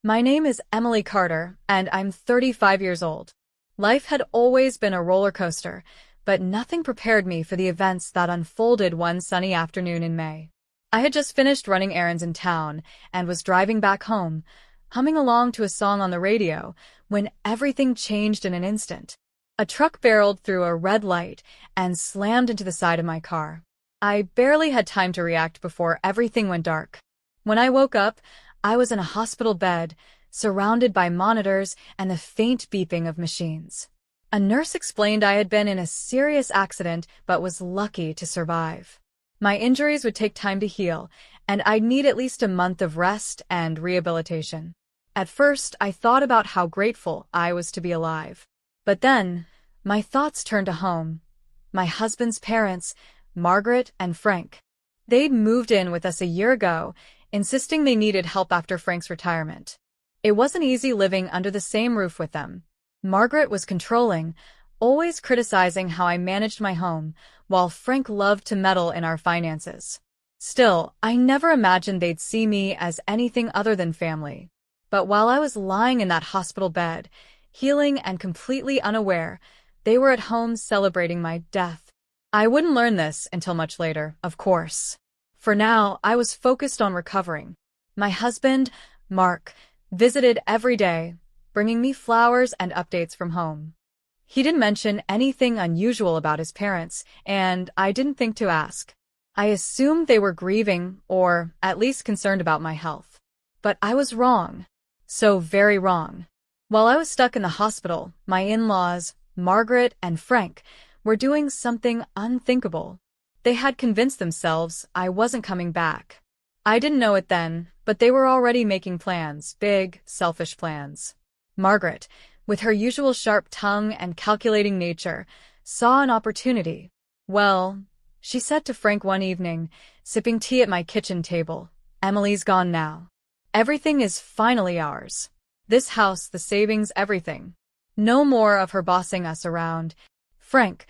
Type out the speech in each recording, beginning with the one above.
My name is Emily Carter, and I'm 35 years old. Life had always been a roller coaster, but nothing prepared me for the events that unfolded one sunny afternoon in May. I had just finished running errands in town and was driving back home, humming along to a song on the radio, when everything changed in an instant. A truck barreled through a red light and slammed into the side of my car. I barely had time to react before everything went dark. When I woke up, I was in a hospital bed, surrounded by monitors and the faint beeping of machines. A nurse explained I had been in a serious accident but was lucky to survive. My injuries would take time to heal, and I'd need at least a month of rest and rehabilitation. At first, I thought about how grateful I was to be alive. But then, my thoughts turned to home. My husband's parents, Margaret and Frank. They'd moved in with us a year ago, insisting they needed help after Frank's retirement. It wasn't easy living under the same roof with them. Margaret was controlling, always criticizing how I managed my home, while Frank loved to meddle in our finances. Still, I never imagined they'd see me as anything other than family. But while I was lying in that hospital bed, healing and completely unaware, they were at home celebrating my death. I wouldn't learn this until much later, of course. For now, I was focused on recovering. My husband, Mark, visited every day, bringing me flowers and updates from home. He didn't mention anything unusual about his parents, and I didn't think to ask. I assumed they were grieving, or at least concerned about my health. But I was wrong. So very wrong. While I was stuck in the hospital, my in-laws, Margaret and Frank, were doing something unthinkable. They had convinced themselves I wasn't coming back. I didn't know it then, but they were already making plans, big, selfish plans. Margaret, with her usual sharp tongue and calculating nature, saw an opportunity. Well, she said to Frank one evening, sipping tea at my kitchen table, "Emily's gone now. Everything is finally ours. This house, the savings, everything. No more of her bossing us around." Frank,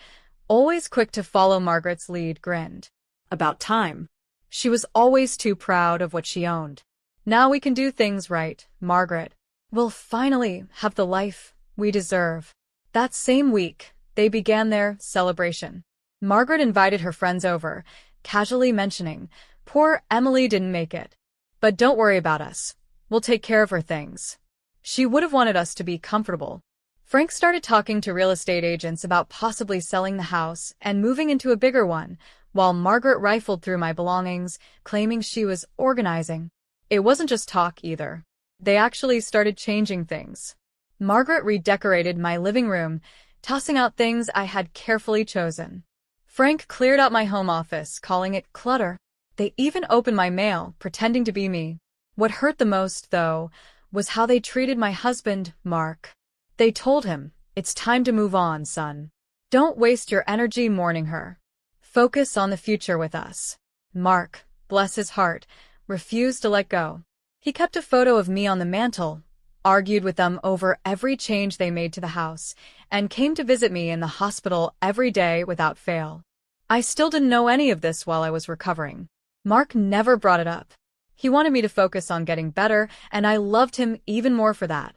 always quick to follow Margaret's lead, grinned. About time. She was always too proud of what she owned. "Now we can do things right, Margaret. We'll finally have the life we deserve." That same week, they began their celebration. Margaret invited her friends over, casually mentioning, "Poor Emily didn't make it. But don't worry about us. We'll take care of her things." She would have wanted us to be comfortable. Frank started talking to real estate agents about possibly selling the house and moving into a bigger one, while Margaret rifled through my belongings, claiming she was organizing. It wasn't just talk either. They actually started changing things. Margaret redecorated my living room, tossing out things I had carefully chosen. Frank cleared out my home office, calling it clutter. They even opened my mail, pretending to be me. What hurt the most, though, was how they treated my husband, Mark. They told him, "It's time to move on, son. Don't waste your energy mourning her. Focus on the future with us." Mark, bless his heart, refused to let go. He kept a photo of me on the mantle, argued with them over every change they made to the house, and came to visit me in the hospital every day without fail. I still didn't know any of this while I was recovering. Mark never brought it up. He wanted me to focus on getting better, and I loved him even more for that.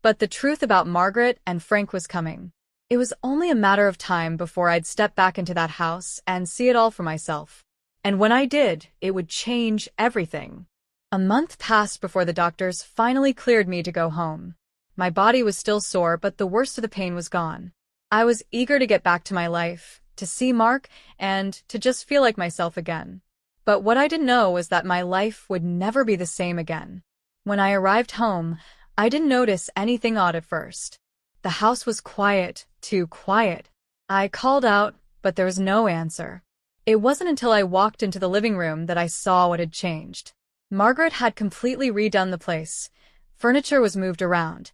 But the truth about Margaret and Frank was coming. It was only a matter of time before I'd step back into that house and see it all for myself. And when I did, it would change everything. A month passed before the doctors finally cleared me to go home. My body was still sore, but the worst of the pain was gone. I was eager to get back to my life, to see Mark, and to just feel like myself again. But what I didn't know was that my life would never be the same again. When I arrived home, I didn't notice anything odd at first. The house was quiet, too quiet. I called out, but there was no answer. It wasn't until I walked into the living room that I saw what had changed. Margaret had completely redone the place. Furniture was moved around.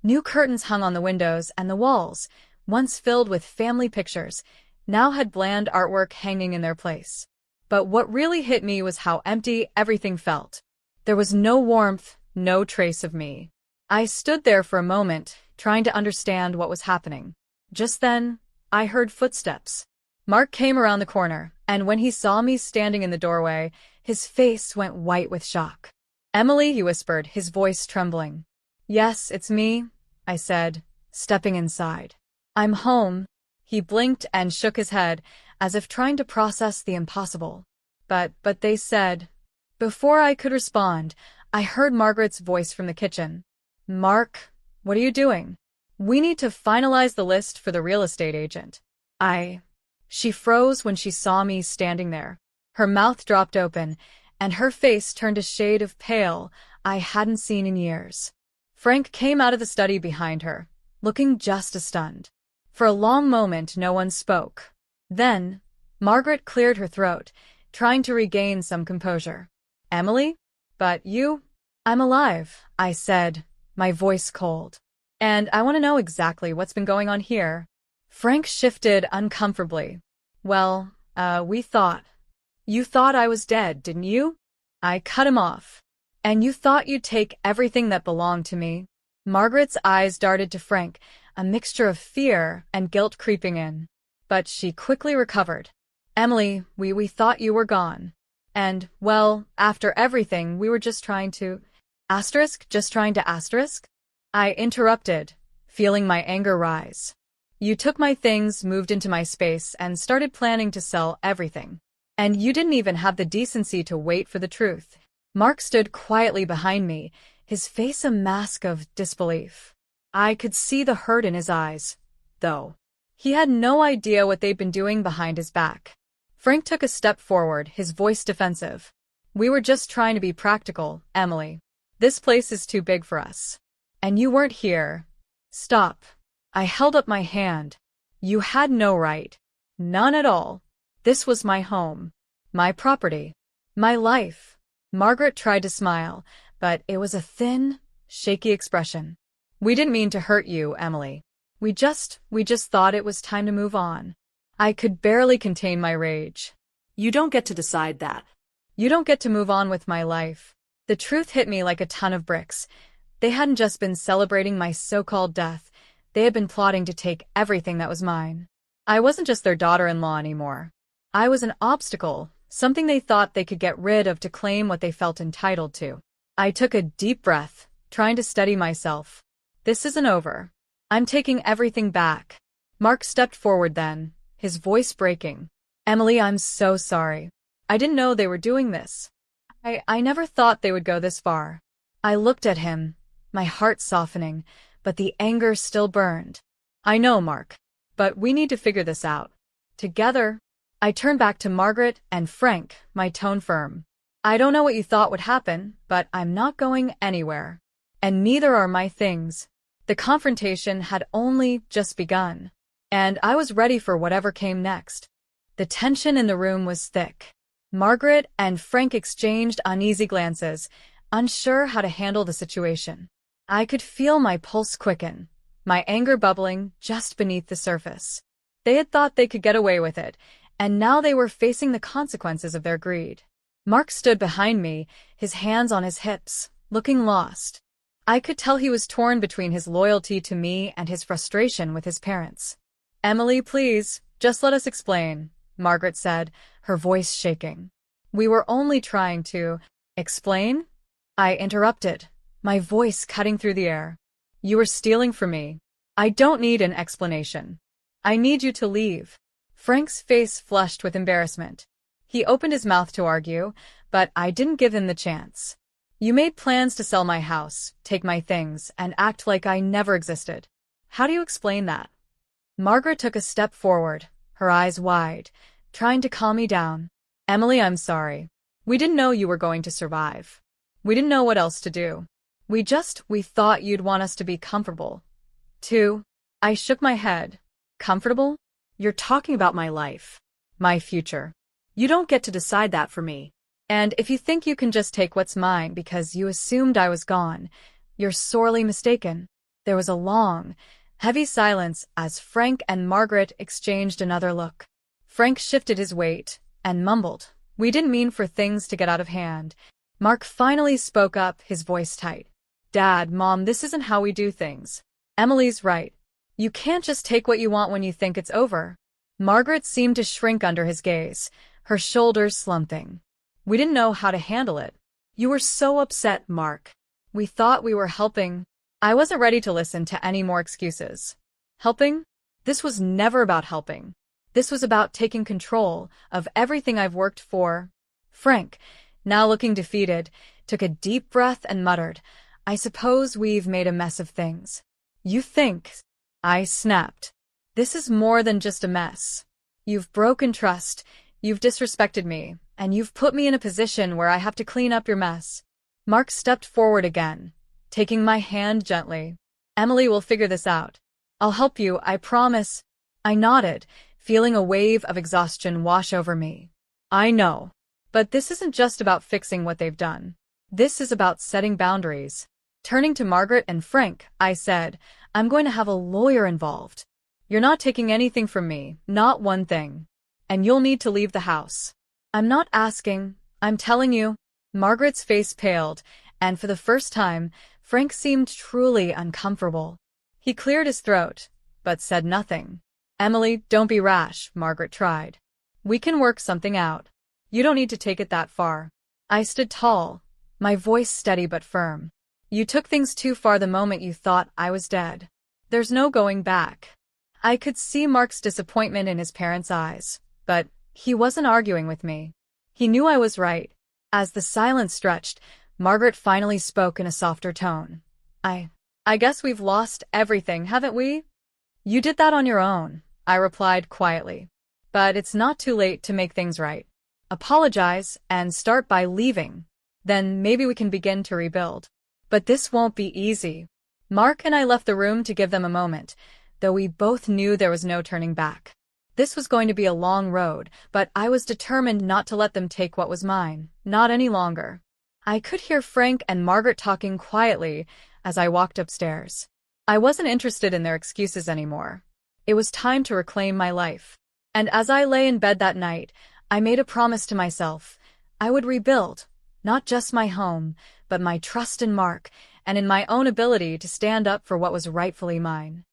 New curtains hung on the windows, and the walls, once filled with family pictures, now had bland artwork hanging in their place. But what really hit me was how empty everything felt. There was no warmth, no trace of me. I stood there for a moment, trying to understand what was happening. Just then, I heard footsteps. Mark came around the corner, and when he saw me standing in the doorway, his face went white with shock. Emily, he whispered, his voice trembling. Yes, it's me, I said, stepping inside. I'm home. He blinked and shook his head, as if trying to process the impossible. But they said. Before I could respond, I heard Margaret's voice from the kitchen. Mark, what are you doing? We need to finalize the list for the real estate agent. She froze when she saw me standing there. Her mouth dropped open, and her face turned a shade of pale I hadn't seen in years. Frank came out of the study behind her, looking just as stunned. For a long moment, no one spoke. Then, Margaret cleared her throat, trying to regain some composure. Emily? But you? I'm alive, I said, my voice cold. And I want to know exactly what's been going on here. Frank shifted uncomfortably. Well, You thought I was dead, didn't you? I cut him off. And you thought you'd take everything that belonged to me? Margaret's eyes darted to Frank, a mixture of fear and guilt creeping in. But she quickly recovered. Emily, we thought you were gone. And, well, after everything, we were just trying to… I interrupted, feeling my anger rise. You took my things, moved into my space, and started planning to sell everything. And you didn't even have the decency to wait for the truth. Mark stood quietly behind me, his face a mask of disbelief. I could see the hurt in his eyes, though. He had no idea what they'd been doing behind his back. Frank took a step forward, his voice defensive. We were just trying to be practical, Emily. This place is too big for us. And you weren't here. Stop. I held up my hand. You had no right. None at all. This was my home. My property. My life. Margaret tried to smile, but it was a thin, shaky expression. We didn't mean to hurt you, Emily. We just thought it was time to move on. I could barely contain my rage. You don't get to decide that. You don't get to move on with my life. The truth hit me like a ton of bricks. They hadn't just been celebrating my so-called death. They had been plotting to take everything that was mine. I wasn't just their daughter-in-law anymore. I was an obstacle, something they thought they could get rid of to claim what they felt entitled to. I took a deep breath, trying to steady myself. This isn't over. I'm taking everything back. Mark stepped forward then, his voice breaking. Emily, I'm so sorry. I didn't know they were doing this. I never thought they would go this far. I looked at him, my heart softening, but the anger still burned. I know, Mark, but we need to figure this out. Together. I turned back to Margaret and Frank, my tone firm. I don't know what you thought would happen, but I'm not going anywhere. And neither are my things. The confrontation had only just begun, and I was ready for whatever came next. The tension in the room was thick. Margaret and Frank exchanged uneasy glances, unsure how to handle the situation. I could feel my pulse quicken, my anger bubbling just beneath the surface. They had thought they could get away with it, and now they were facing the consequences of their greed. Mark stood behind me, his hands on his hips, looking lost. I could tell he was torn between his loyalty to me and his frustration with his parents. Emily, please, just let us explain, Margaret said, her voice shaking. We were only trying to… Explain? I interrupted, my voice cutting through the air. You were stealing from me. I don't need an explanation. I need you to leave. Frank's face flushed with embarrassment. He opened his mouth to argue, but I didn't give him the chance. You made plans to sell my house, take my things, and act like I never existed. How do you explain that? Margaret took a step forward, her eyes wide, trying to calm me down. Emily, I'm sorry. We didn't know you were going to survive. We didn't know what else to do. We thought you'd want us to be comfortable. Too. I shook my head. Comfortable? You're talking about my life. My future. You don't get to decide that for me. And if you think you can just take what's mine because you assumed I was gone, you're sorely mistaken. There was a long, heavy silence as Frank and Margaret exchanged another look. Frank shifted his weight and mumbled, We didn't mean for things to get out of hand. Mark finally spoke up, his voice tight. Dad, Mom, this isn't how we do things. Emily's right. You can't just take what you want when you think it's over. Margaret seemed to shrink under his gaze, her shoulders slumping. We didn't know how to handle it. You were so upset, Mark. We thought we were helping. I wasn't ready to listen to any more excuses. Helping? This was never about helping. This was about taking control of everything I've worked for. Frank, now looking defeated, took a deep breath and muttered, I suppose we've made a mess of things. You think? I snapped. This is more than just a mess. You've broken trust, you've disrespected me, and you've put me in a position where I have to clean up your mess. Mark stepped forward again, taking my hand gently. Emily will figure this out. I'll help you, I promise. I nodded, feeling a wave of exhaustion wash over me. I know. But this isn't just about fixing what they've done. This is about setting boundaries. Turning to Margaret and Frank, I said, I'm going to have a lawyer involved. You're not taking anything from me, not one thing. And you'll need to leave the house. I'm not asking, I'm telling you. Margaret's face paled, and for the first time, Frank seemed truly uncomfortable. He cleared his throat, but said nothing. Emily, don't be rash, Margaret tried. We can work something out. You don't need to take it that far. I stood tall, my voice steady but firm. You took things too far the moment you thought I was dead. There's no going back. I could see Mark's disappointment in his parents' eyes, but he wasn't arguing with me. He knew I was right. As the silence stretched, Margaret finally spoke in a softer tone. I guess we've lost everything, haven't we? You did that on your own, I replied quietly. But it's not too late to make things right. Apologize and start by leaving. Then maybe we can begin to rebuild. But this won't be easy. Mark and I left the room to give them a moment, though we both knew there was no turning back. This was going to be a long road, but I was determined not to let them take what was mine, not any longer. I could hear Frank and Margaret talking quietly as I walked upstairs. I wasn't interested in their excuses anymore. It was time to reclaim my life. And as I lay in bed that night, I made a promise to myself. I would rebuild, not just my home, but my trust in Mark and in my own ability to stand up for what was rightfully mine.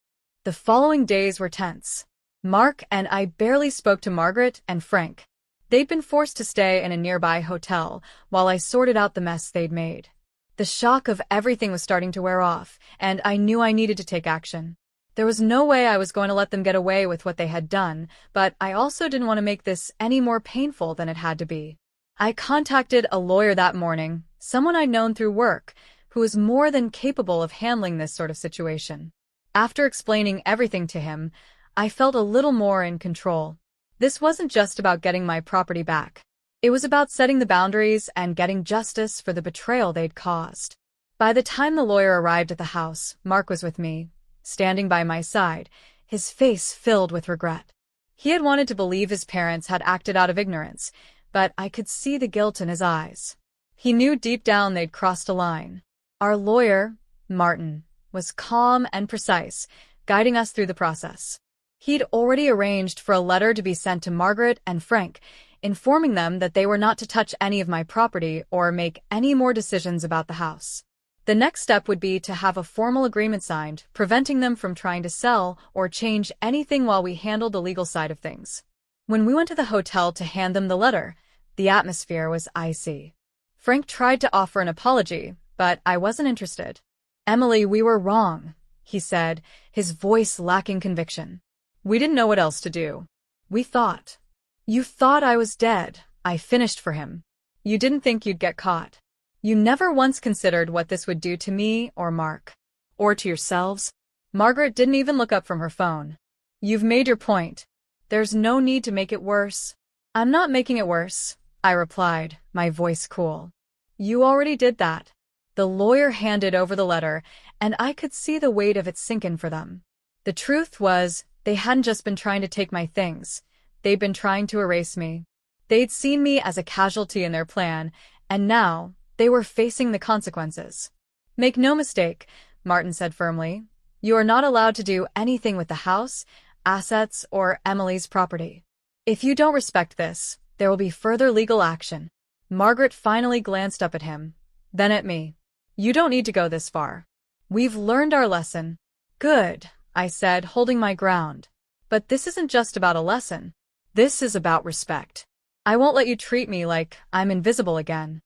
The following days were tense. Mark and I barely spoke to Margaret and Frank. They'd been forced to stay in a nearby hotel while I sorted out the mess they'd made. The shock of everything was starting to wear off, and I knew I needed to take action. There was no way I was going to let them get away with what they had done, but I also didn't want to make this any more painful than it had to be. I contacted a lawyer that morning, someone I'd known through work, who was more than capable of handling this sort of situation. After explaining everything to him, I felt a little more in control. This wasn't just about getting my property back. It was about setting the boundaries and getting justice for the betrayal they'd caused. By the time the lawyer arrived at the house, Mark was with me, standing by my side, his face filled with regret. He had wanted to believe his parents had acted out of ignorance, but I could see the guilt in his eyes. He knew deep down they'd crossed a line. Our lawyer, Martin, was calm and precise, guiding us through the process. He'd already arranged for a letter to be sent to Margaret and Frank, informing them that they were not to touch any of my property or make any more decisions about the house. The next step would be to have a formal agreement signed, preventing them from trying to sell or change anything while we handled the legal side of things. When we went to the hotel to hand them the letter, the atmosphere was icy. Frank tried to offer an apology, but I wasn't interested. Emily, we were wrong, he said, his voice lacking conviction. We didn't know what else to do. We thought. You thought I was dead, I finished for him. You didn't think you'd get caught. You never once considered what this would do to me or Mark. Or to yourselves. Margaret didn't even look up from her phone. You've made your point. There's no need to make it worse. I'm not making it worse, I replied, my voice cool. You already did that. The lawyer handed over the letter, and I could see the weight of it sink in for them. The truth was, they hadn't just been trying to take my things. They'd been trying to erase me. They'd seen me as a casualty in their plan, and now they were facing the consequences. Make no mistake, Martin said firmly. You are not allowed to do anything with the house, assets, or Emily's property. If you don't respect this, there will be further legal action. Margaret finally glanced up at him, then at me. You don't need to go this far. We've learned our lesson. Good, I said, holding my ground. But this isn't just about a lesson. This is about respect. I won't let you treat me like I'm invisible again.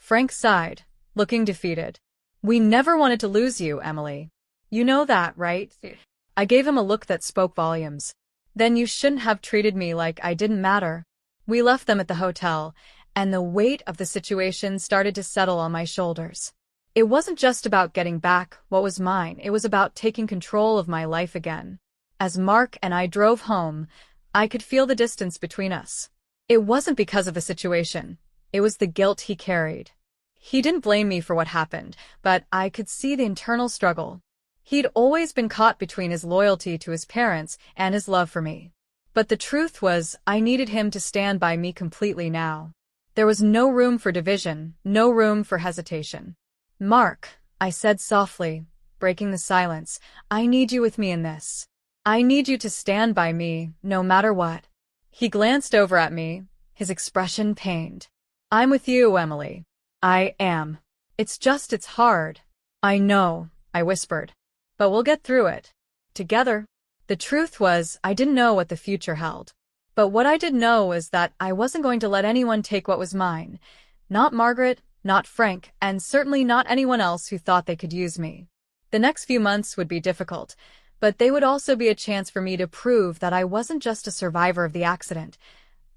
Frank sighed, looking defeated. We never wanted to lose you, Emily. You know that, right? I gave him a look that spoke volumes. Then you shouldn't have treated me like I didn't matter. We left them at the hotel, and the weight of the situation started to settle on my shoulders. It wasn't just about getting back what was mine, it was about taking control of my life again. As Mark and I drove home, I could feel the distance between us. It wasn't because of the situation. It was the guilt he carried. He didn't blame me for what happened, but I could see the internal struggle. He'd always been caught between his loyalty to his parents and his love for me. But the truth was, I needed him to stand by me completely now. There was no room for division, no room for hesitation. Mark, I said softly, breaking the silence, I need you with me in this. I need you to stand by me, no matter what. He glanced over at me, his expression pained. I'm with you, Emily. I am. It's hard. I know, I whispered. But we'll get through it. Together. The truth was, I didn't know what the future held. But what I did know was that I wasn't going to let anyone take what was mine. Not Margaret, not Frank, and certainly not anyone else who thought they could use me. The next few months would be difficult, but they would also be a chance for me to prove that I wasn't just a survivor of the accident.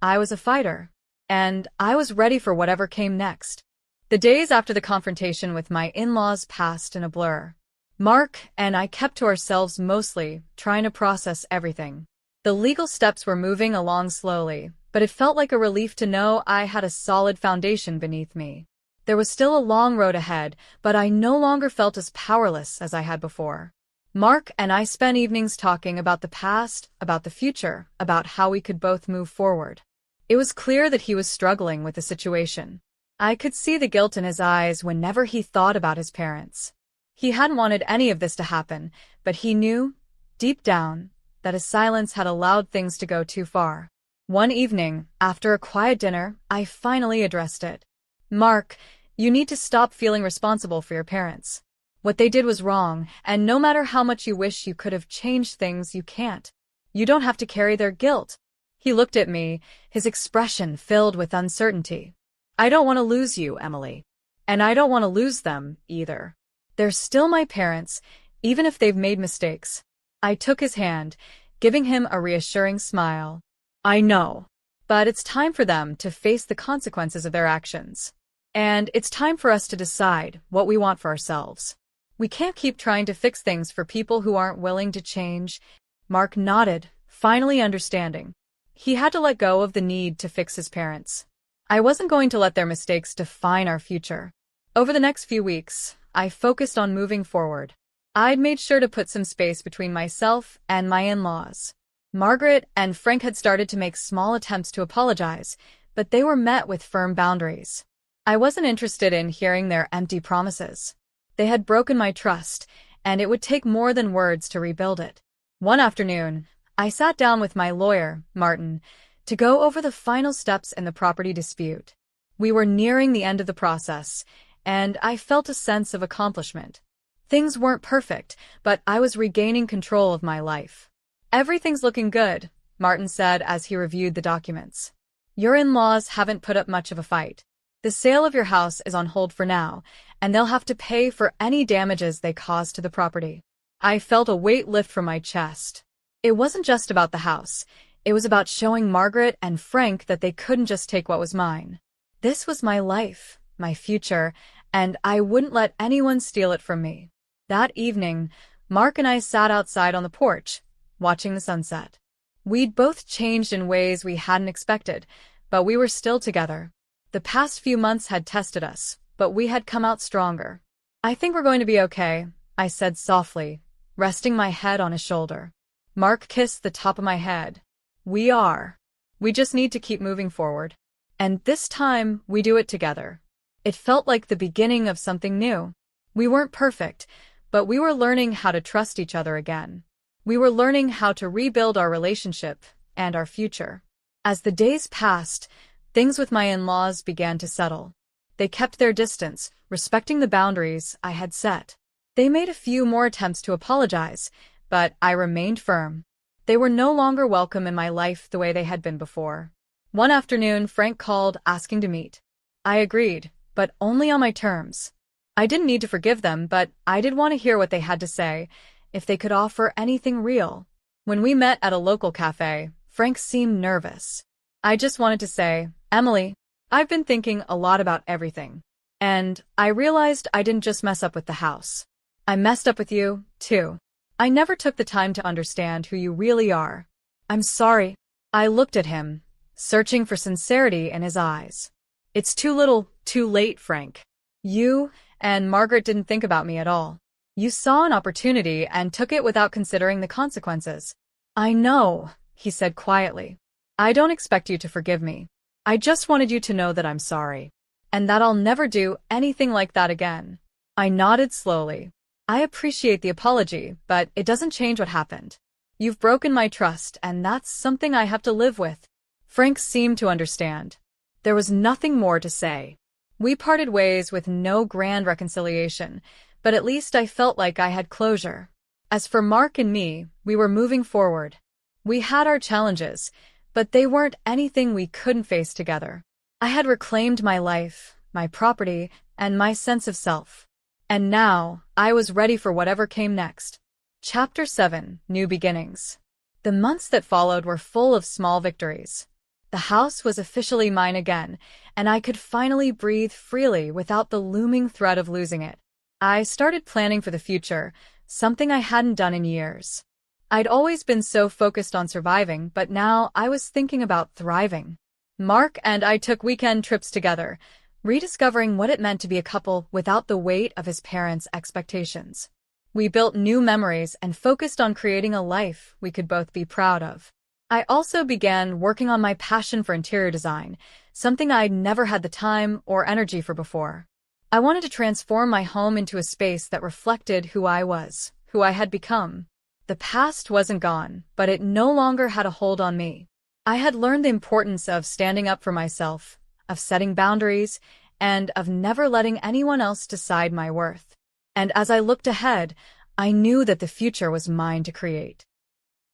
I was a fighter, and I was ready for whatever came next. The days after the confrontation with my in-laws passed in a blur. Mark and I kept to ourselves mostly, trying to process everything. The legal steps were moving along slowly, but it felt like a relief to know I had a solid foundation beneath me. There was still a long road ahead, but I no longer felt as powerless as I had before. Mark and I spent evenings talking about the past, about the future, about how we could both move forward. It was clear that he was struggling with the situation. I could see the guilt in his eyes whenever he thought about his parents. He hadn't wanted any of this to happen, but he knew, deep down, that his silence had allowed things to go too far. One evening, after a quiet dinner, I finally addressed it. Mark, you need to stop feeling responsible for your parents. What they did was wrong, and no matter how much you wish you could have changed things, you can't. You don't have to carry their guilt. He looked at me, his expression filled with uncertainty. I don't want to lose you, Emily. And I don't want to lose them, either. They're still my parents, even if they've made mistakes. I took his hand, giving him a reassuring smile. I know. But it's time for them to face the consequences of their actions. And it's time for us to decide what we want for ourselves. We can't keep trying to fix things for people who aren't willing to change. Mark nodded, finally understanding. He had to let go of the need to fix his parents. I wasn't going to let their mistakes define our future. Over the next few weeks, I focused on moving forward. I'd made sure to put some space between myself and my in-laws. Margaret and Frank had started to make small attempts to apologize, but they were met with firm boundaries. I wasn't interested in hearing their empty promises. They had broken my trust, and it would take more than words to rebuild it. One afternoon, I sat down with my lawyer, Martin, to go over the final steps in the property dispute. We were nearing the end of the process, and I felt a sense of accomplishment. Things weren't perfect, but I was regaining control of my life. Everything's looking good, Martin said as he reviewed the documents. Your in-laws haven't put up much of a fight. The sale of your house is on hold for now, and they'll have to pay for any damages they cause to the property. I felt a weight lift from my chest. It wasn't just about the house. It was about showing Margaret and Frank that they couldn't just take what was mine. This was my life, my future, and I wouldn't let anyone steal it from me. That evening, Mark and I sat outside on the porch, watching the sunset. We'd both changed in ways we hadn't expected, but we were still together. The past few months had tested us, but we had come out stronger. I think we're going to be okay, I said softly, resting my head on his shoulder. Mark kissed the top of my head. We are. We just need to keep moving forward. And this time, we do it together. It felt like the beginning of something new. We weren't perfect, but we were learning how to trust each other again. We were learning how to rebuild our relationship and our future. As the days passed, things with my in-laws began to settle. They kept their distance, respecting the boundaries I had set. They made a few more attempts to apologize, but I remained firm. They were no longer welcome in my life the way they had been before. One afternoon, Frank called asking to meet. I agreed, but only on my terms. I didn't need to forgive them, but I did want to hear what they had to say, if they could offer anything real. When we met at a local cafe, Frank seemed nervous. I just wanted to say, Emily, I've been thinking a lot about everything. And I realized I didn't just mess up with the house. I messed up with you, too. I never took the time to understand who you really are. I'm sorry. I looked at him, searching for sincerity in his eyes. It's too little, too late, Frank. You and Margaret didn't think about me at all. You saw an opportunity and took it without considering the consequences. I know, he said quietly. I don't expect you to forgive me. I just wanted you to know that I'm sorry, and that I'll never do anything like that again. I nodded slowly. I appreciate the apology, but it doesn't change what happened. You've broken my trust, and that's something I have to live with. Frank seemed to understand. There was nothing more to say. We parted ways with no grand reconciliation, but at least I felt like I had closure. As for Mark and me, we were moving forward. We had our challenges, but they weren't anything we couldn't face together. I had reclaimed my life, my property, and my sense of self. And now, I was ready for whatever came next. Chapter 7: New Beginnings. The months that followed were full of small victories. The house was officially mine again, and I could finally breathe freely without the looming threat of losing it. I started planning for the future, something I hadn't done in years. I'd always been so focused on surviving, but now I was thinking about thriving. Mark and I took weekend trips together, rediscovering what it meant to be a couple without the weight of his parents' expectations. We built new memories and focused on creating a life we could both be proud of. I also began working on my passion for interior design, something I'd never had the time or energy for before. I wanted to transform my home into a space that reflected who I was, who I had become. The past wasn't gone, but it no longer had a hold on me. I had learned the importance of standing up for myself, of setting boundaries, and of never letting anyone else decide my worth. And as I looked ahead, I knew that the future was mine to create.